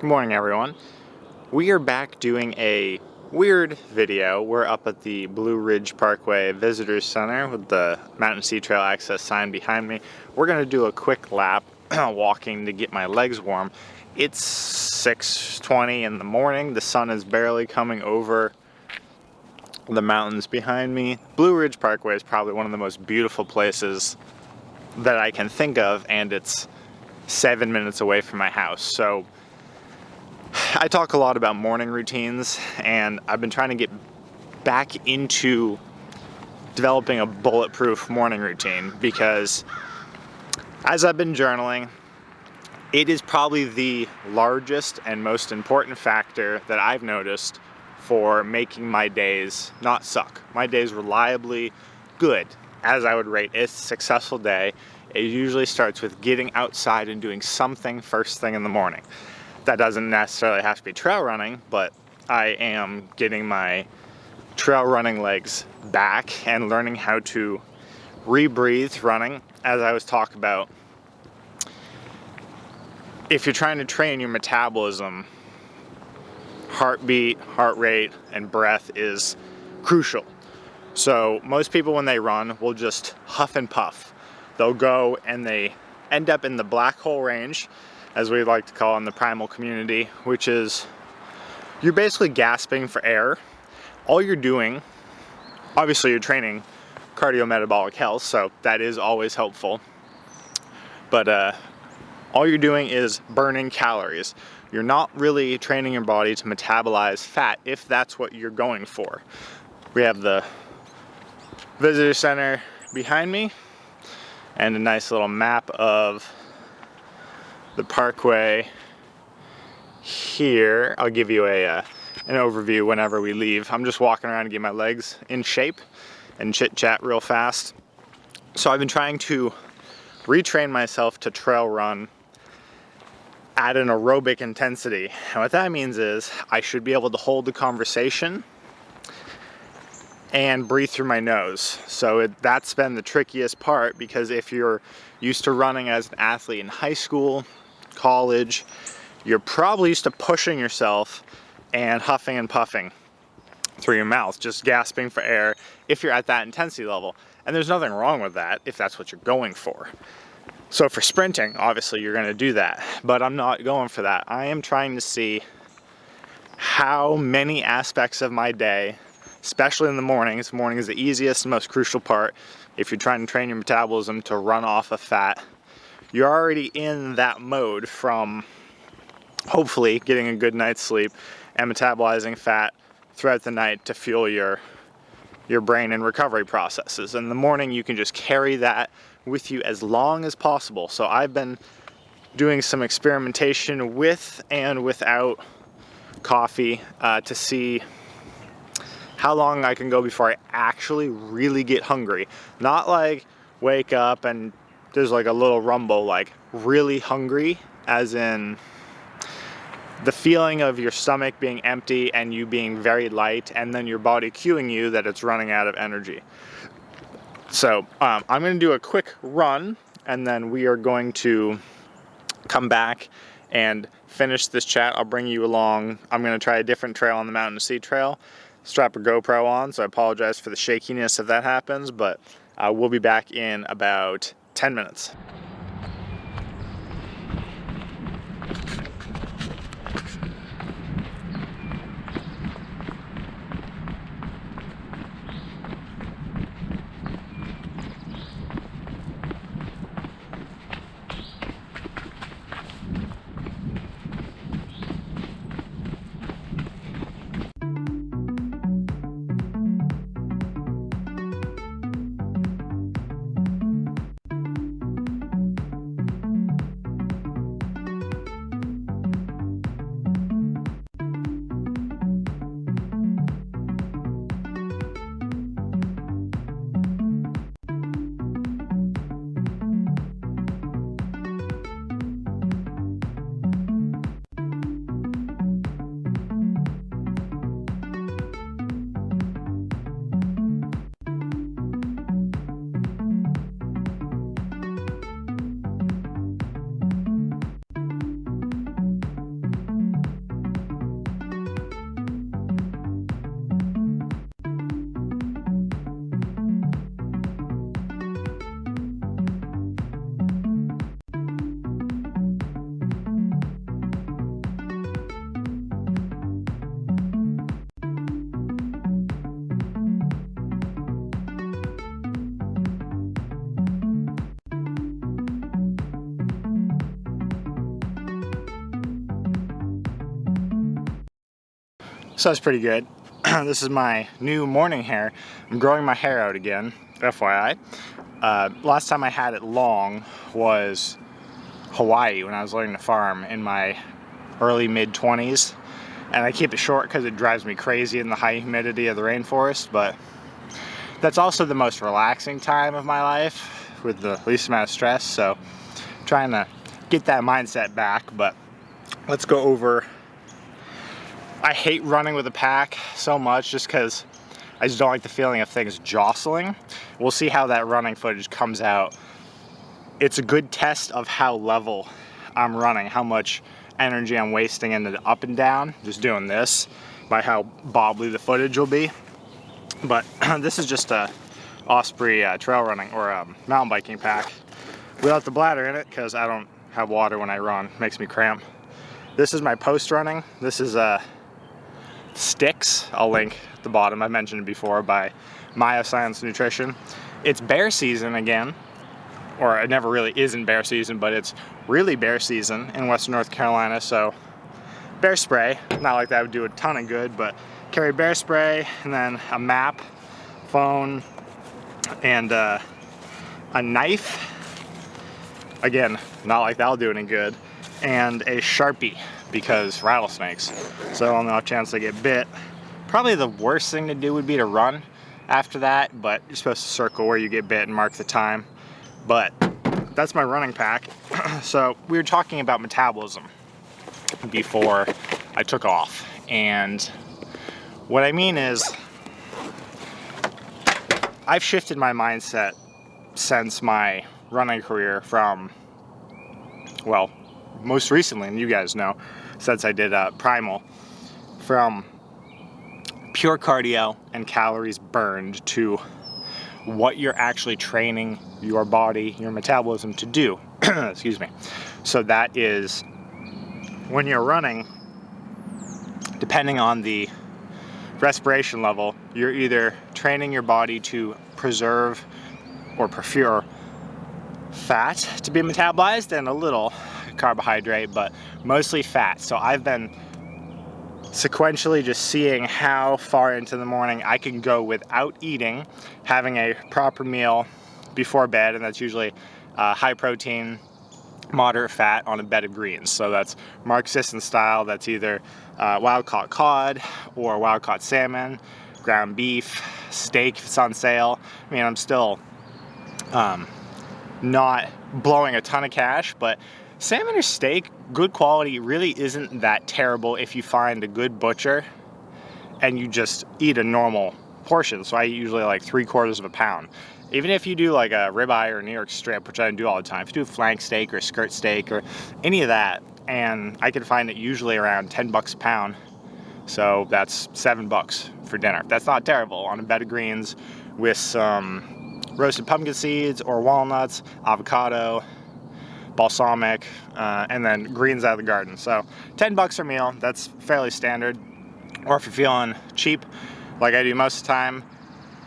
Good morning, everyone. We are back doing a weird video. We're up at the Blue Ridge Parkway Visitors Center with the Mountain Sea Trail access sign behind me. We're going to do a quick lap walking to get my legs warm. It's 6:20 in the morning. The sun is barely coming over the mountains behind me. Blue Ridge Parkway is probably one of the most beautiful places that I can think of, and it's 7 minutes away from my house. So I talk a lot about morning routines, and I've been trying to get back into developing a bulletproof morning routine because as I've been journaling, it is probably the largest and most important factor that I've noticed for making my days not suck. My days reliably good, as I would rate a successful day. It usually starts with getting outside and doing something first thing in the morning. That doesn't necessarily have to be trail running, but I am getting my trail running legs back and learning how to rebreathe running. As I was talking about, if you're trying to train your metabolism, heartbeat, heart rate, and breath is crucial. So most people when they run will just huff and puff. They'll go and they end up in the black hole range, as we like to call it in the primal community, which is you're basically gasping for air. All you're doing, obviously you're training cardiometabolic health, so that is always helpful. But all you're doing is burning calories. You're not really training your body to metabolize fat if that's what you're going for. We have the visitor center behind me and a nice little map of the parkway here. I'll give you an overview whenever we leave. I'm just walking around to get my legs in shape and chit chat real fast. So I've been trying to retrain myself to trail run at an aerobic intensity. And what that means is I should be able to hold the conversation and breathe through my nose. So that's been the trickiest part, because if you're used to running as an athlete in high school, college, you're probably used to pushing yourself and huffing and puffing through your mouth, just gasping for air if you're at that intensity level. And there's nothing wrong with that if that's what you're going for. So for sprinting, obviously you're going to do that, but I'm not going for that. I am trying to see how many aspects of my day, especially in the mornings. Morning is the easiest and most crucial part. If you're trying to train your metabolism to run off of fat, you're already in that mode from hopefully getting a good night's sleep and metabolizing fat throughout the night to fuel your brain and recovery processes. In the morning, you can just carry that with you as long as possible. So I've been doing some experimentation with and without coffee to see how long I can go before I actually really get hungry. Not like wake up and there's like a little rumble, like really hungry, as in the feeling of your stomach being empty and you being very light, and then your body cueing you that it's running out of energy. So I'm going to do a quick run, and then we are going to come back and finish this chat. I'll bring you along. I'm going to try a different trail on the Mountain Sea Trail. Strap a GoPro on, so I apologize for the shakiness if that happens, but we'll be back in about 10 minutes. So that's pretty good. This is my new morning hair. I'm growing my hair out again, FYI. Last time I had it long was Hawaii, when I was learning to farm in my early mid-20s. And I keep it short because it drives me crazy in the high humidity of the rainforest, but that's also the most relaxing time of my life with the least amount of stress, so I'm trying to get that mindset back. But let's go over. I hate running with a pack so much just because I just don't like the feeling of things jostling. We'll see how that running footage comes out. It's a good test of how level I'm running, how much energy I'm wasting into the up and down, just doing this, by how bobbly the footage will be. But this is just a Osprey trail running or mountain biking pack without the bladder in it because I don't have water when I run. It makes me cramp. This is my post running. This is Stix. I'll link at the bottom. I mentioned it before, by Myoxcience Nutrition. It's bear season again, or it never really isn't bear season, but it's really bear season in Western North Carolina. So bear spray, not like that would do a ton of good, but carry bear spray and then a map, phone, and a knife. Again, not like that'll do any good, and a Sharpie because rattlesnakes. So on the off chance I get bit, probably the worst thing to do would be to run after that, but you're supposed to circle where you get bit and mark the time. But that's my running pack. So we were talking about metabolism before I took off, and what I mean is I've shifted my mindset since my running career from, well, most recently, and you guys know, since I did Primal, from pure cardio and calories burned to what you're actually training your body, your metabolism to do. Excuse me. So that is, when you're running, depending on the respiration level, you're either training your body to preserve or procure fat to be metabolized and a little carbohydrate, but mostly fat. So I've been sequentially just seeing how far into the morning I can go without eating, having a proper meal before bed, and that's usually high protein, moderate fat on a bed of greens. So that's Myoxcience style. That's either wild caught cod or wild caught salmon, ground beef, steak if it's on sale. I mean, I'm still not blowing a ton of cash, but salmon or steak, good quality, really isn't that terrible if you find a good butcher and you just eat a normal portion. So I eat usually like 3/4 of a pound. Even if you do like a ribeye or a New York strip, which I do all the time, if you do flank steak or skirt steak or any of that, and I can find it usually around 10 bucks a pound. So that's $7 for dinner. That's not terrible on a bed of greens with some roasted pumpkin seeds or walnuts, avocado, balsamic, and then greens out of the garden. So 10 bucks a meal, that's fairly standard. Or if you're feeling cheap, like I do most of the time,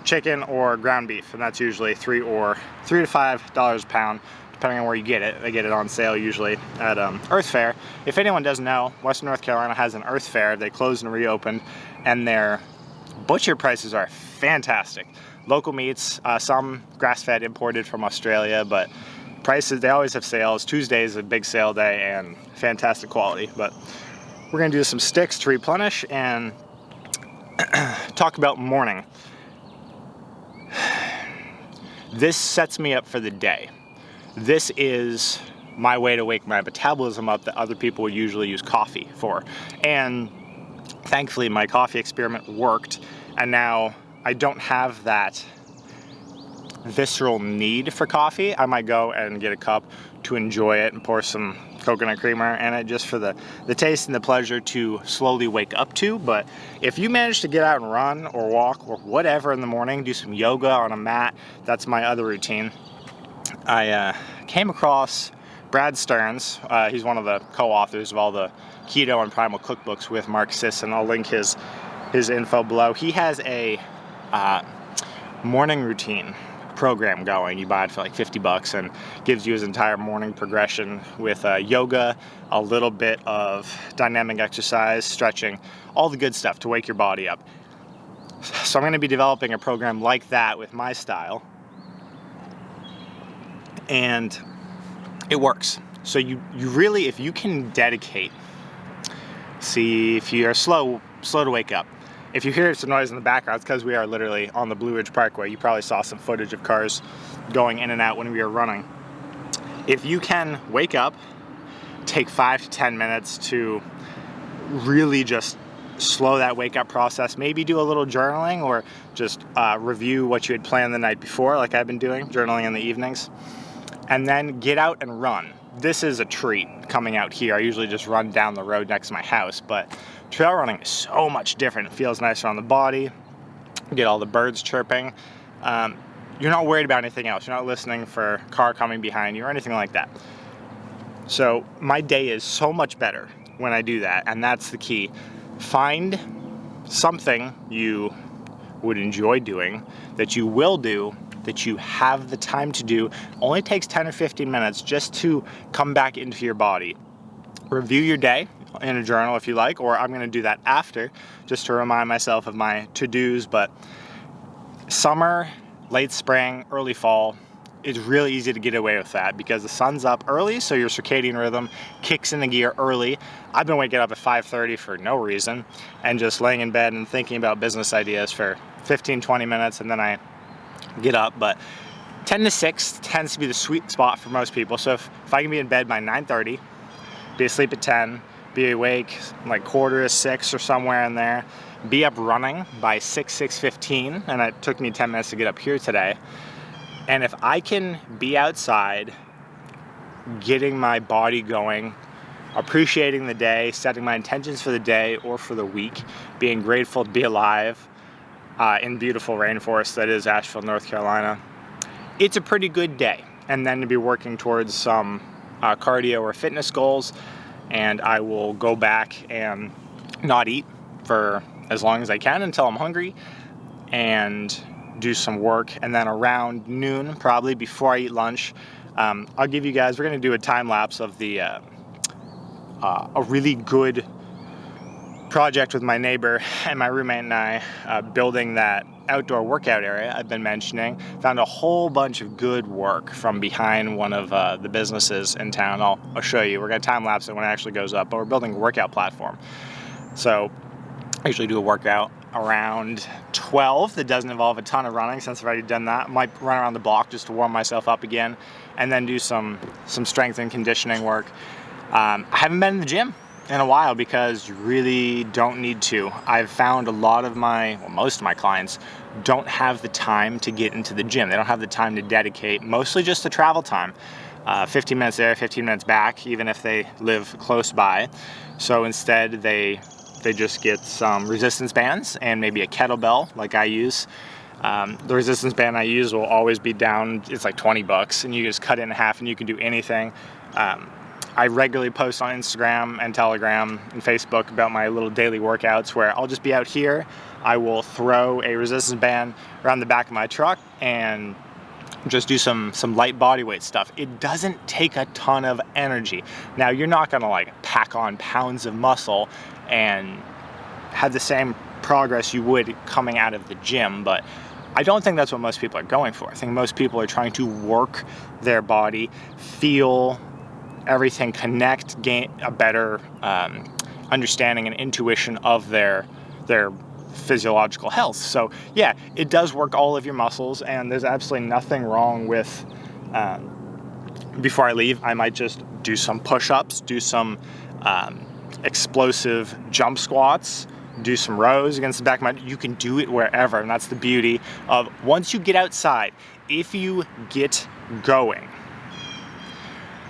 chicken or ground beef, and that's usually $3 to $5 a pound, depending on where you get it. They get it on sale usually at Earth Fair. If anyone doesn't know, Western North Carolina has an Earth Fair. They closed and reopened, and their butcher prices are fantastic. Local meats, some grass-fed imported from Australia, but prices, they always have sales. Tuesday is a big sale day and fantastic quality. But we're gonna do some sticks to replenish and talk about morning. This sets me up for the day. This is my way to wake my metabolism up that other people would usually use coffee for. And thankfully my coffee experiment worked, and now I don't have that visceral need for coffee. I might go and get a cup to enjoy it and pour some coconut creamer in it just for the taste and the pleasure to slowly wake up to. But if you manage to get out and run or walk or whatever in the morning, do some yoga on a mat, that's my other routine. I came across Brad Stearns. He's one of the co-authors of all the keto and primal cookbooks with Mark Sisson. I'll link his info below. He has a morning routine program going. You buy it for like 50 bucks and gives you his entire morning progression with yoga, a little bit of dynamic exercise, stretching, all the good stuff to wake your body up. So I'm going to be developing a program like that with my style, and it works. So you really, if you can dedicate, see if you're slow to wake up. If you hear some noise in the background, it's because we are literally on the Blue Ridge Parkway. You probably saw some footage of cars going in and out when we were running. If you can wake up, take 5 to 10 minutes to really just slow that wake up process, maybe do a little journaling or just review what you had planned the night before, like I've been doing, journaling in the evenings, and then get out and run. This is a treat coming out here. I usually just run down the road next to my house, but trail running is so much different. It feels nicer on the body. You get all the birds chirping. You're not worried about anything else. You're not listening for a car coming behind you or anything like that. So my day is so much better when I do that, and that's the key. Find something you would enjoy doing, that you will do, that you have the time to do. Only takes 10 or 15 minutes just to come back into your body. Review your day in a journal if you like, or I'm going to do that after just to remind myself of my to-dos. But summer, late spring, early fall, it's really easy to get away with that because the sun's up early, so your circadian rhythm kicks into gear early. I've been waking up at 5:30 for no reason and just laying in bed and thinking about business ideas for 15-20 minutes, and then I get up. But 10 to 6 tends to be the sweet spot for most people. So if I can be in bed by 9:30, be asleep at 10, be awake like 5:45 or somewhere in there, be up running by 6:15, and it took me 10 minutes to get up here today. And if I can be outside, getting my body going, appreciating the day, setting my intentions for the day or for the week, being grateful to be alive in beautiful rainforest that is Asheville, North Carolina, it's a pretty good day. And then to be working towards some cardio or fitness goals, and I will go back and not eat for as long as I can until I'm hungry and do some work. And then around noon, probably before I eat lunch, I'll give you guys, we're going to do a time lapse of the a really good project with my neighbor and my roommate and I, building that outdoor workout area I've been mentioning. Found a whole bunch of good work from behind one of the businesses in town. I'll show you. We're going to time lapse it when it actually goes up, but we're building a workout platform. So I usually do a workout around 12 that doesn't involve a ton of running, since I've already done that. I might run around the block just to warm myself up again, and then do some strength and conditioning work. I haven't been in the gym in a while because you really don't need to. I've found most of my clients don't have the time to get into the gym. They don't have the time to dedicate, mostly just the travel time. 15 minutes there, 15 minutes back, even if they live close by. So instead they just get some resistance bands and maybe a kettlebell like I use. The resistance band I use will always be down, it's like 20 bucks, and you just cut it in half and you can do anything. I regularly post on Instagram and Telegram and Facebook about my little daily workouts where I'll just be out here. I will throw a resistance band around the back of my truck and just do some light body weight stuff. It doesn't take a ton of energy. Now, you're not gonna like pack on pounds of muscle and have the same progress you would coming out of the gym, but I don't think that's what most people are going for. I think most people are trying to work their body, feel everything, connect, gain a better understanding and intuition of their physiological health. So yeah, it does work all of your muscles, and there's absolutely nothing wrong with, before I leave, I might just do some push-ups, do some explosive jump squats, do some rows against the back of my, you can do it wherever, and that's the beauty of once you get outside, if you get going,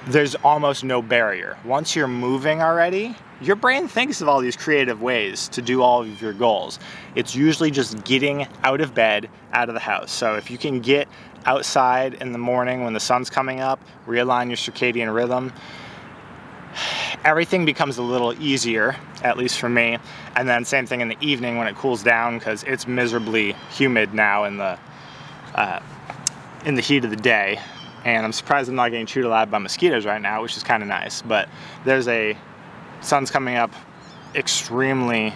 there's almost no barrier. Once you're moving already, your brain thinks of all these creative ways to do all of your goals. It's usually just getting out of bed, out of the house. So if you can get outside in the morning when the sun's coming up, realign your circadian rhythm, everything becomes a little easier, at least for me. And then same thing in the evening when it cools down, because it's miserably humid now in the in the heat of the day, and I'm surprised I'm not getting chewed alive by mosquitoes right now, which is kind of nice. But there's sun's coming up, extremely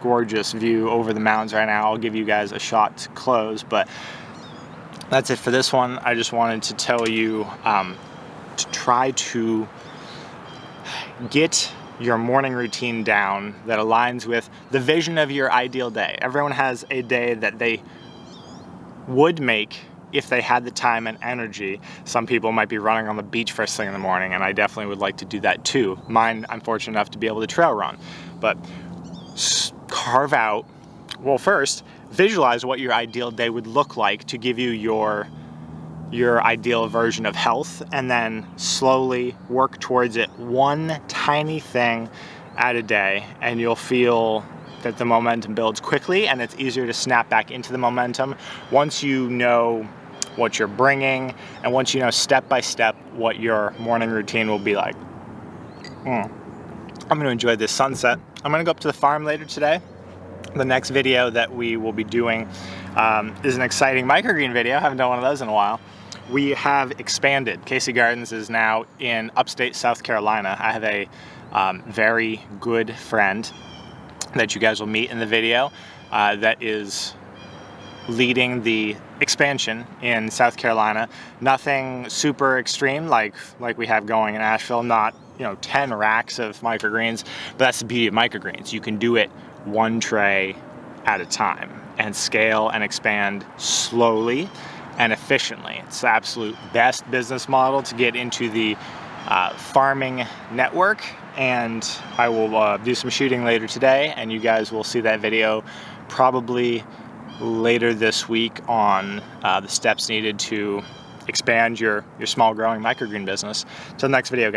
gorgeous view over the mountains right now. I'll give you guys a shot to close, but that's it for this one. I just wanted to tell you to try to get your morning routine down that aligns with the vision of your ideal day. Everyone has a day that they would make if they had the time and energy. Some people might be running on the beach first thing in the morning, and I definitely would like to do that too. Mine, I'm fortunate enough to be able to trail run, but carve out, well, first, visualize what your ideal day would look like to give you your ideal version of health, and then slowly work towards it, one tiny thing at a day, and you'll feel that the momentum builds quickly, and it's easier to snap back into the momentum once you know what you're bringing, and once you know step by step what your morning routine will be like. I'm gonna enjoy this sunset. I'm gonna go up to the farm later today. The next video that we will be doing is an exciting microgreen video. I haven't done one of those in a while. We have expanded. Casey Gardens is now in upstate South Carolina. I have a very good friend that you guys will meet in the video that is leading the expansion in South Carolina. Nothing super extreme like we have going in Asheville, not 10 racks of microgreens, but that's the beauty of microgreens. You can do it one tray at a time and scale and expand slowly and efficiently. It's the absolute best business model to get into the farming network, and I will do some shooting later today, and you guys will see that video probably later this week on the steps needed to expand your small growing microgreen business. Till the next video, guys.